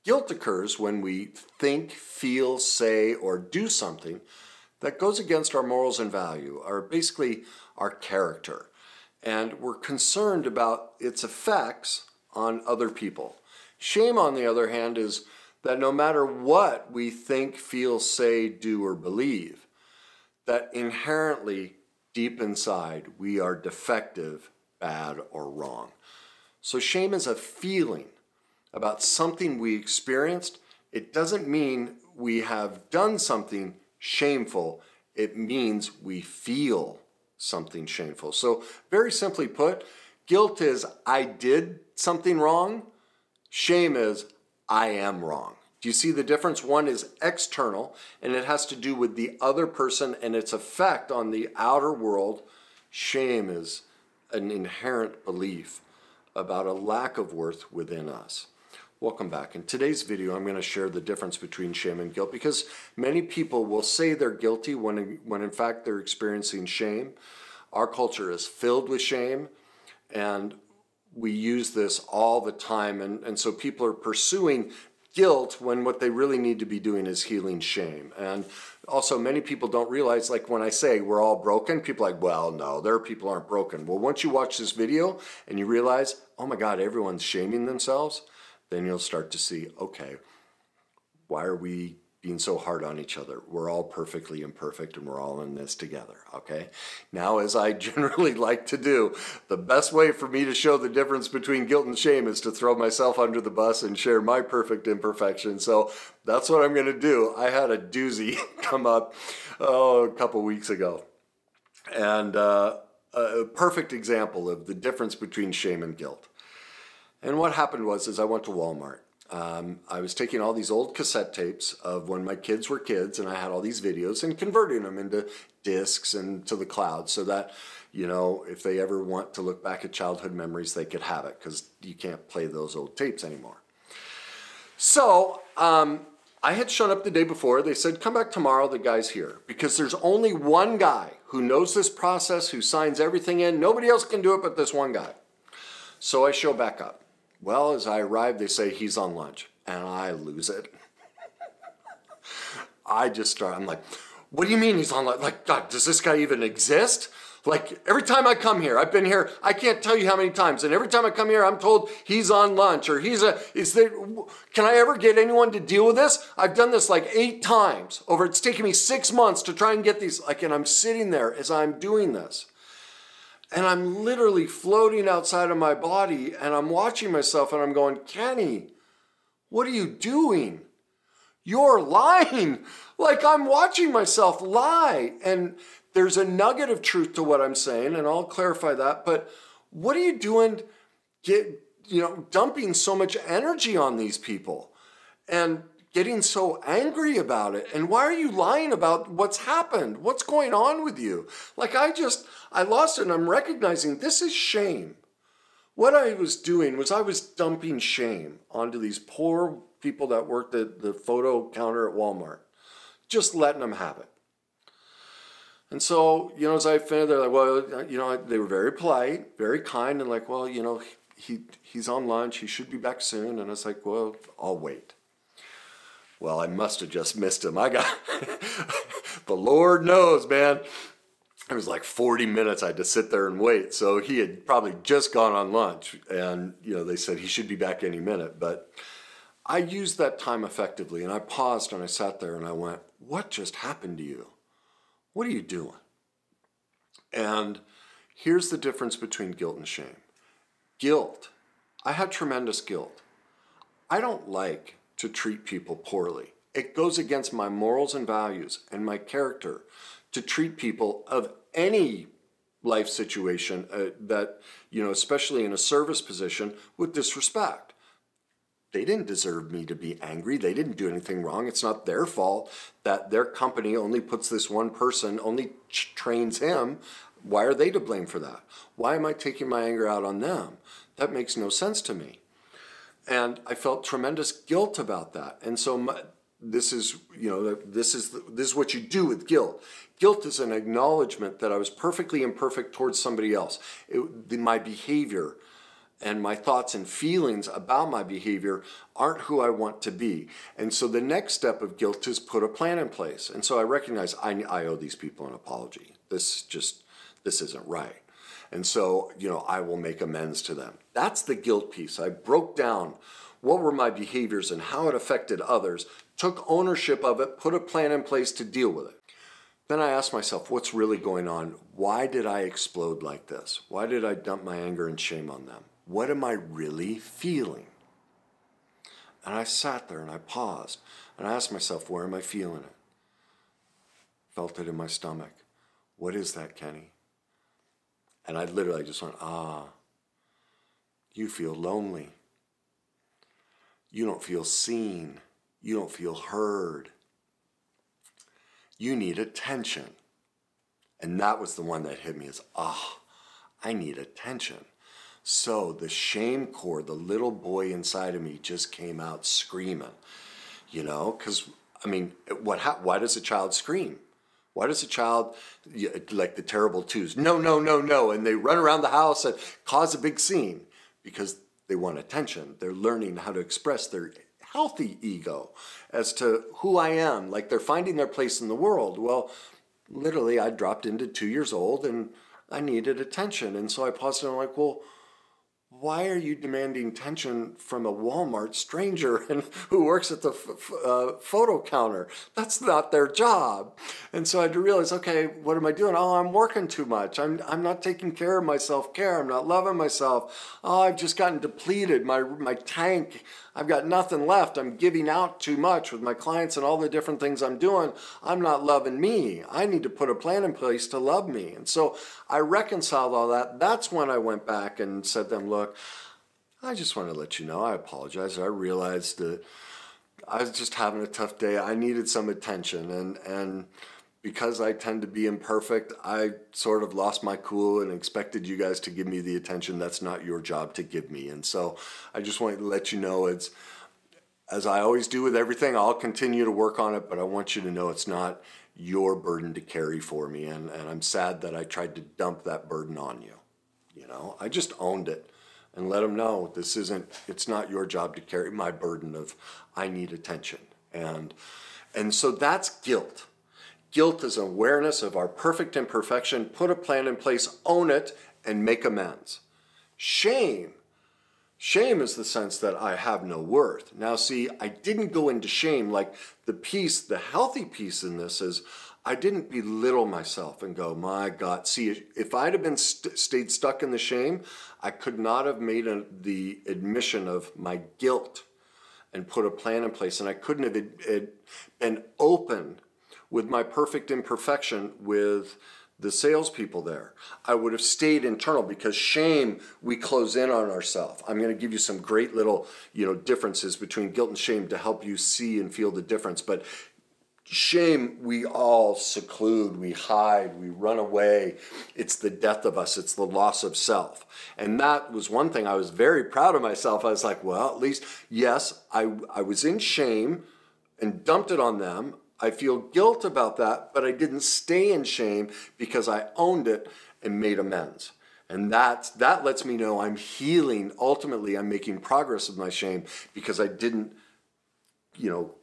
Guilt occurs when we think, feel, say, or do something that goes against our morals and value, or basically our character. And we're concerned about its effects on other people. Shame, on the other hand, is that no matter what we think, feel, say, do, or believe, that inherently, deep inside, we are defective, bad, or wrong. So shame is a feeling about something we experienced. It doesn't mean we have done something shameful. It means we feel something shameful. So very simply put, guilt is I did something wrong. Shame is I am wrong. Do you see the difference? One is external, and it has to do with the other person and its effect on the outer world. Shame is an inherent belief about a lack of worth within us. Welcome back. In today's video, I'm going to share the difference between shame and guilt, because many people will say they're guilty when in fact they're experiencing shame. Our culture is filled with shame, and we use this all the time. And so people are pursuing guilt when what they really need to be doing is healing shame. And also many people don't realize, like when I say we're all broken, people are like, well, no, their people aren't broken. Well, once you watch this video and you realize, oh my God, everyone's shaming themselves, then you'll start to see, okay, why are we being so hard on each other? We're all perfectly imperfect and we're all in this together, okay? Now, as I generally like to do, the best way for me to show the difference between guilt and shame is to throw myself under the bus and share my perfect imperfection. So that's what I'm going to do. I had a doozy come up a couple weeks ago. And a perfect example of the difference between shame and guilt. And what happened was I went to Walmart. I was taking all these old cassette tapes of when my kids were kids, and I had all these videos and converting them into discs and to the cloud so that, you know, if they ever want to look back at childhood memories, they could have it, because you can't play those old tapes anymore. So I had shown up the day before. They said, come back tomorrow, the guy's here, because there's only one guy who knows this process, who signs everything in. Nobody else can do it but this one guy. So I show back up. Well, as I arrive, they say he's on lunch, and I lose it. I'm like, what do you mean he's on lunch? Like, God, does this guy even exist? Like, every time I come here, I've been here, I can't tell you how many times, and every time I come here, I'm told he's on lunch, or can I ever get anyone to deal with this? I've done this like 8 times over, it's taken me 6 months to try and get these, and I'm sitting there as I'm doing this. And I'm literally floating outside of my body, and I'm watching myself, and I'm going, Kenny, what are you doing? You're lying. Like, I'm watching myself lie. And there's a nugget of truth to what I'm saying, and I'll clarify that. But what are you doing, dumping so much energy on these people and getting so angry about it? And why are you lying about what's happened? What's going on with you? Like, I lost it, and I'm recognizing this is shame. What I was doing was I was dumping shame onto these poor people that worked at the photo counter at Walmart, just letting them have it. And so, as I finished, they're like, well, they were very polite, very kind, and like, well, he's on lunch, he should be back soon. And I was like, well, I'll wait. Well, I must have just missed him. The Lord knows, man. It was like 40 minutes I had to sit there and wait. So he had probably just gone on lunch, and they said he should be back any minute. But I used that time effectively, and I paused and I sat there and I went, what just happened to you? What are you doing? And here's the difference between guilt and shame. Guilt, I had tremendous guilt. I don't like to treat people poorly. It goes against my morals and values and my character to treat people of any life situation that, especially in a service position, with disrespect. They didn't deserve me to be angry. They didn't do anything wrong. It's not their fault that their company only puts this one person, only trains him. Why are they to blame for that? Why am I taking my anger out on them? That makes no sense to me. And I felt tremendous guilt about that. And so this is what you do with guilt. Guilt is an acknowledgement that I was perfectly imperfect towards somebody else. My behavior and my thoughts and feelings about my behavior aren't who I want to be. And so the next step of guilt is put a plan in place. And so I recognize I owe these people an apology. This isn't right. And so, I will make amends to them. That's the guilt piece. I broke down what were my behaviors and how it affected others, took ownership of it, put a plan in place to deal with it. Then I asked myself, what's really going on? Why did I explode like this? Why did I dump my anger and shame on them? What am I really feeling? And I sat there and I paused and I asked myself, where am I feeling it? Felt it in my stomach. What is that, Kenny? And I literally just went, you feel lonely. You don't feel seen. You don't feel heard. You need attention. And that was the one that hit me as, I need attention. So the shame core, the little boy inside of me just came out screaming, because, why does a child scream? Why does a child, like the terrible twos, no, no, no, no, and they run around the house and cause a big scene? Because they want attention. They're learning how to express their healthy ego as to who I am, like they're finding their place in the world. Well, literally, I dropped into 2 years old and I needed attention. And so I paused and I'm like, well, why are you demanding attention from a Walmart stranger who works at the photo counter? That's not their job. And so I had to realize, okay, what am I doing? Oh, I'm working too much. I'm not taking care of my self-care. I'm not loving myself. Oh, I've just gotten depleted. My tank, I've got nothing left. I'm giving out too much with my clients and all the different things I'm doing. I'm not loving me. I need to put a plan in place to love me. And so I reconciled all that. That's when I went back and said to them, look, I just want to let you know, I apologize. I realized that I was just having a tough day. I needed some attention. And because I tend to be imperfect, I sort of lost my cool and expected you guys to give me the attention that's not your job to give me. And so I just wanted to let you know, it's, as I always do with everything, I'll continue to work on it, but I want you to know it's not your burden to carry for me. And I'm sad that I tried to dump that burden on you. I just owned it. And let them know it's not your job to carry my burden of I need attention. And so that's guilt. Guilt is awareness of our perfect imperfection, put a plan in place, own it, and make amends. Shame is the sense that I have no worth. Now see, I didn't go into shame. Like the healthy piece in this is I didn't belittle myself and go, my God. See, if I'd have been stayed stuck in the shame, I could not have made the admission of my guilt and put a plan in place. And I couldn't have been open with my perfect imperfection with the salespeople there. I would have stayed internal because shame, we close in on ourselves. I'm going to give you some great little, differences between guilt and shame to help you see and feel the difference. But shame, we all seclude, we hide, we run away. It's the death of us. It's the loss of self. And that was one thing I was very proud of myself. I was like, well, at least, yes, I was in shame and dumped it on them. I feel guilt about that, but I didn't stay in shame because I owned it and made amends. And that lets me know I'm healing. Ultimately, I'm making progress with my shame because I didn't,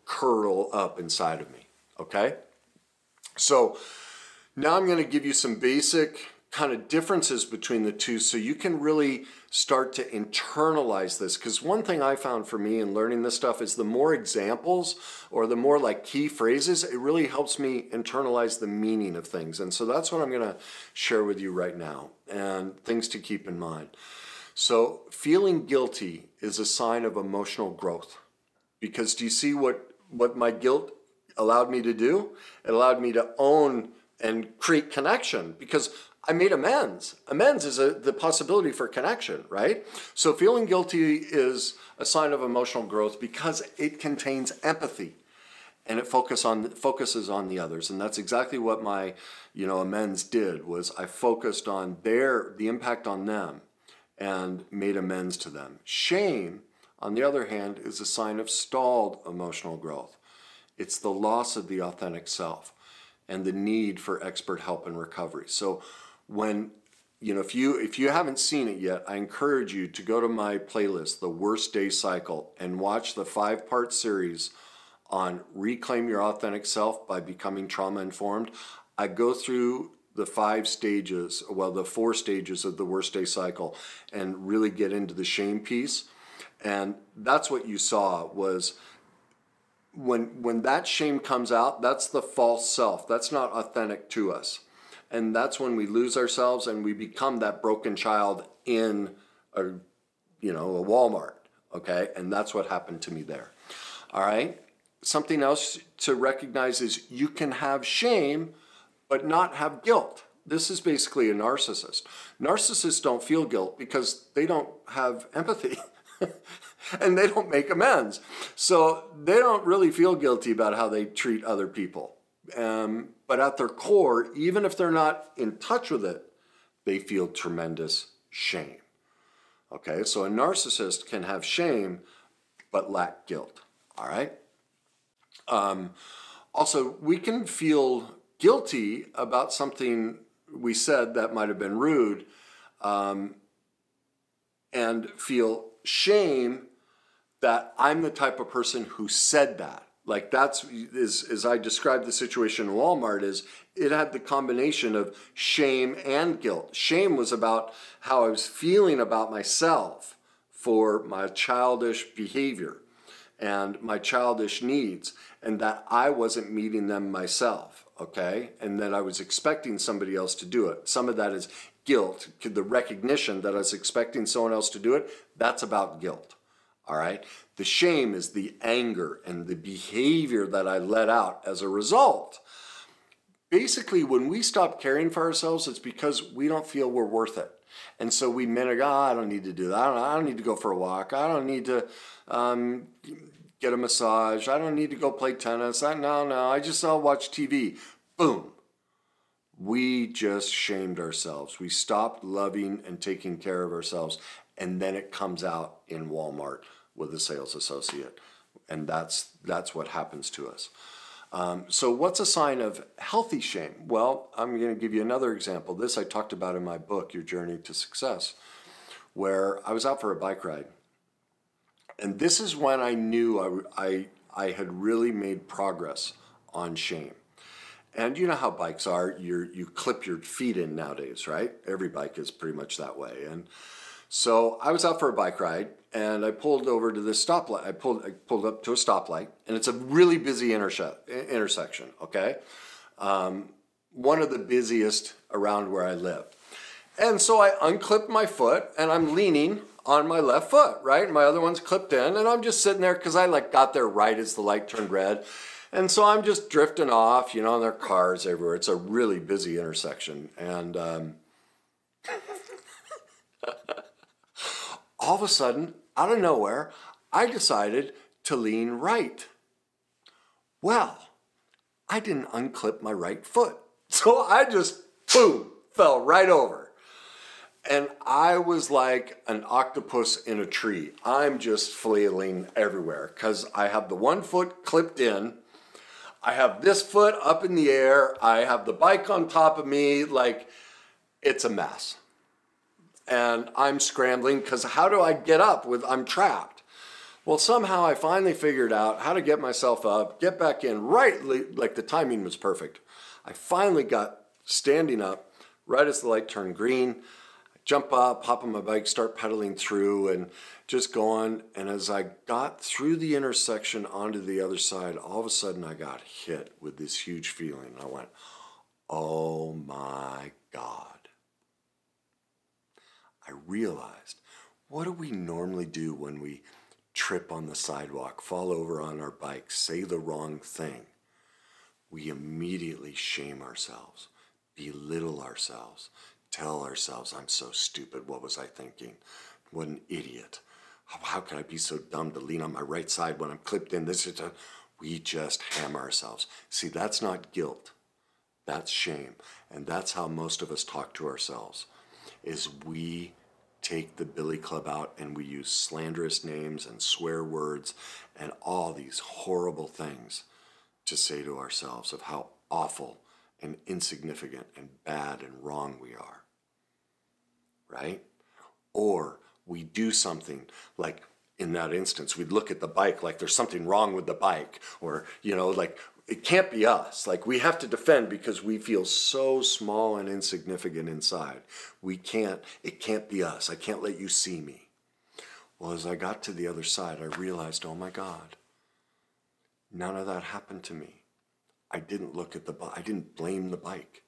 curl up inside of me. Okay? So now I'm going to give you some basic kind of differences between the two so you can really start to internalize this. Because one thing I found for me in learning this stuff is the more examples or the more like key phrases, it really helps me internalize the meaning of things. And so that's what I'm going to share with you right now and things to keep in mind. So feeling guilty is a sign of emotional growth. Because do you see what my guilt allowed me to do? It allowed me to own and create connection because I made amends. Amends is the possibility for connection, right? So feeling guilty is a sign of emotional growth because it contains empathy and it focuses on the others. And that's exactly what my amends did, was I focused on the impact on them and made amends to them. Shame, on the other hand, is a sign of stalled emotional growth. It's the loss of the authentic self and the need for expert help and recovery. So when you know, if you haven't seen it yet, I encourage you to go to my playlist, The Worst Day Cycle, and watch the 5-part series on Reclaim Your Authentic Self by Becoming Trauma Informed. I go through the 5 stages, well, the 4 stages of the worst day cycle, and really get into the shame piece. And that's what you saw was when that shame comes out, that's the false self. That's not authentic to us. And that's when we lose ourselves and we become that broken child in a, you know, a Walmart, okay? And that's what happened to me there. All right? Something else to recognize is you can have shame but not have guilt. This is basically a narcissist. Narcissists don't feel guilt because they don't have empathy and they don't make amends. So they don't really feel guilty about how they treat other people. But at their core, even if they're not in touch with it, they feel tremendous shame. Okay, so a narcissist can have shame but lack guilt. All right? Also, we can feel guilty about something we said that might have been rude, and feel shame that I'm the type of person who said that. Like that's, as I described the situation in Walmart, is it had the combination of shame and guilt. Shame was about how I was feeling about myself for my childish behavior and my childish needs, and that I wasn't meeting them myself, okay? And that I was expecting somebody else to do it. Some of that is guilt, the recognition that I was expecting someone else to do it, that's about guilt, all right? The shame is the anger and the behavior that I let out as a result. Basically, when we stop caring for ourselves, it's because we don't feel we're worth it. And so we go, I don't need to do that. I don't need to go for a walk. I don't need to get a massage. I don't need to go play tennis. I'll watch TV. Boom. We just shamed ourselves. We stopped loving and taking care of ourselves. And then it comes out in Walmart with a sales associate. And that's what happens to us. So what's a sign of healthy shame? Well, I'm going to give you another example. This I talked about in my book, Your Journey to Success, where I was out for a bike ride. And this is when I knew I had really made progress on shame. And you know how bikes are. You clip your feet in nowadays, right? Every bike is pretty much that way. And so I was out for a bike ride, and I pulled over to this stoplight. I pulled up to a stoplight, and it's a really busy intersection, okay? One of the busiest around where I live. And so I unclipped my foot, and I'm leaning on my left foot, right? And my other one's clipped in, and I'm just sitting there because I got there right as the light turned red. And so I'm just drifting off, and there are cars everywhere. It's a really busy intersection. And all of a sudden, out of nowhere, I decided to lean right. Well, I didn't unclip my right foot. So I just, boom, fell right over. And I was like an octopus in a tree. I'm just flailing everywhere because I have the one foot clipped in. I have this foot up in the air. I have the bike on top of me. Like, it's a mess. And I'm scrambling because how do I get up I'm trapped? Well, somehow I finally figured out how to get myself up, get back in like the timing was perfect. I finally got standing up right as the light turned green. I jump up, hop on my bike, start pedaling through and just going. And as I got through the intersection onto the other side, all of a sudden I got hit with this huge feeling. I went, oh my God. I realized, what do we normally do when we trip on the sidewalk, fall over on our bikes, say the wrong thing? We immediately shame ourselves, belittle ourselves, tell ourselves, I'm so stupid, what was I thinking? What an idiot. How could I be so dumb to lean on my right side when I'm clipped in? We just hammer ourselves. See, that's not guilt, that's shame. And that's how most of us talk to ourselves, is we take the billy club out and we use slanderous names and swear words and all these horrible things to say to ourselves of how awful and insignificant and bad and wrong we are. right? Or we do something like, in that instance, we'd look at the bike like there's something wrong with the bike, or, like it can't be us. Like we have to defend because we feel so small and insignificant inside. It can't be us. I can't let you see me. Well, as I got to the other side, I realized, oh my God, none of that happened to me. I didn't look at the bike. I didn't blame the bike.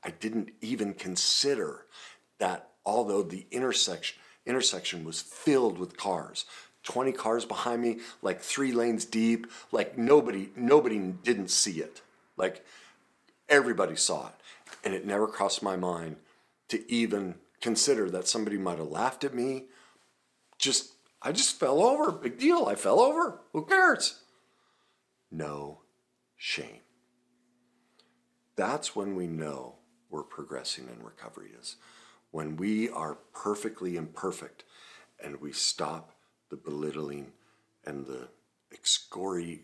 I didn't even consider that although the intersection was filled with cars, 20 cars behind me, like 3 lanes deep, like nobody didn't see it. Like everybody saw it. And it never crossed my mind to even consider that somebody might have laughed at me. I just fell over. Big deal. I fell over. Who cares? No shame. That's when we know we're progressing in recovery, is when we are perfectly imperfect and we stop the belittling and the excoriating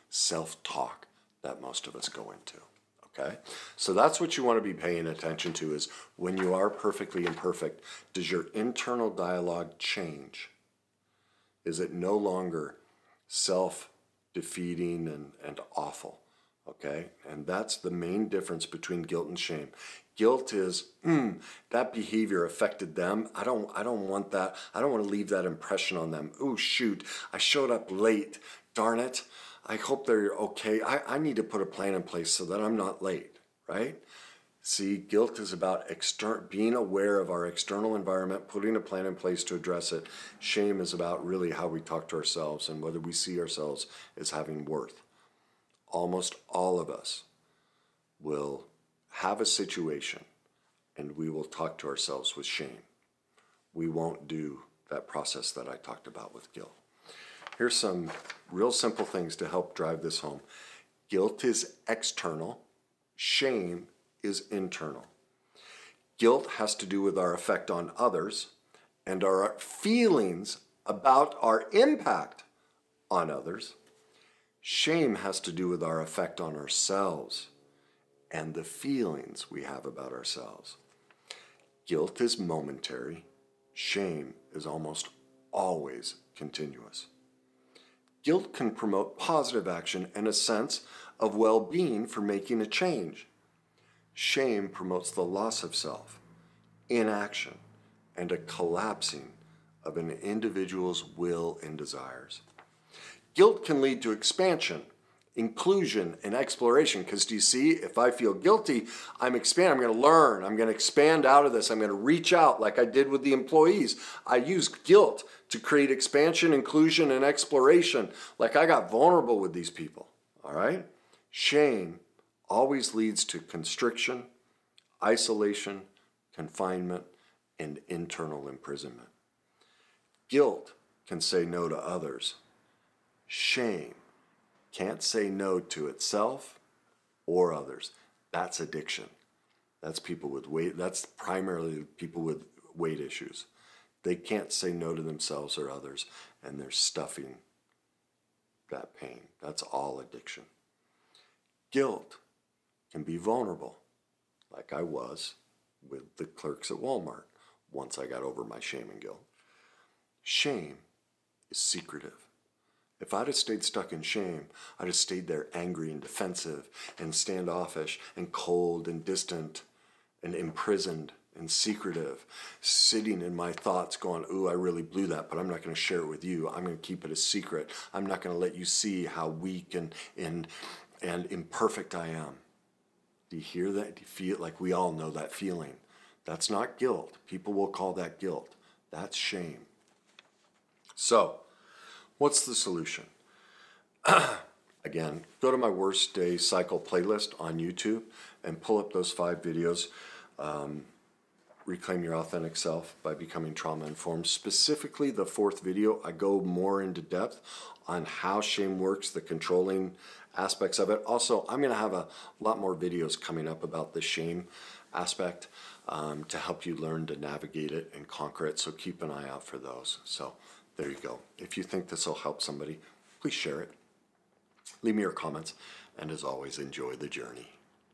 self-talk that most of us go into, okay? So that's what you want to be paying attention to, is when you are perfectly imperfect, does your internal dialogue change? Is it no longer self-defeating and awful? Okay, and that's the main difference between guilt and shame. Guilt is, that behavior affected them. I don't want that. I don't want to leave that impression on them. Oh, shoot, I showed up late. Darn it. I hope they're okay. I need to put a plan in place so that I'm not late, right? See, guilt is about being aware of our external environment, putting a plan in place to address it. Shame is about really how we talk to ourselves and whether we see ourselves as having worth. Almost all of us will have a situation and we will talk to ourselves with shame. We won't do that process that I talked about with guilt. Here's some real simple things to help drive this home. Guilt is external. Shame is internal. Guilt has to do with our effect on others and our feelings about our impact on others. Shame has to do with our effect on ourselves and the feelings we have about ourselves. Guilt is momentary. Shame is almost always continuous. Guilt can promote positive action and a sense of well-being for making a change. Shame promotes the loss of self, inaction, and a collapsing of an individual's will and desires. Guilt can lead to expansion, inclusion, and exploration. Because do you see, if I feel guilty, I'm expanding. I'm going to learn. I'm going to expand out of this. I'm going to reach out like I did with the employees. I used guilt to create expansion, inclusion, and exploration. Like I got vulnerable with these people. All right? Shame always leads to constriction, isolation, confinement, and internal imprisonment. Guilt can say no to others. Shame can't say no to itself or others. That's addiction. That's people with weight. That's primarily people with weight issues. They can't say no to themselves or others, and they're stuffing that pain. That's all addiction. Guilt can be vulnerable, like I was with the clerks at Walmart once I got over my shame and guilt. Shame is secretive. If I'd have stayed stuck in shame, I'd have stayed there angry and defensive and standoffish and cold and distant and imprisoned and secretive, sitting in my thoughts going, ooh, I really blew that, but I'm not going to share it with you. I'm going to keep it a secret. I'm not going to let you see how weak and imperfect I am. Do you hear that? Do you feel like we all know that feeling? That's not guilt. People will call that guilt. That's shame. So, what's the solution? Again, go to my Worst Day Cycle playlist on YouTube and pull up those 5 videos. Reclaim Your Authentic Self by Becoming Trauma-Informed. Specifically, the 4th video, I go more into depth on how shame works, the controlling aspects of it. Also, I'm going to have a lot more videos coming up about the shame aspect to help you learn to navigate it and conquer it. So keep an eye out for those. So there you go. If you think this will help somebody, please share it. Leave me your comments. And as always, enjoy the journey.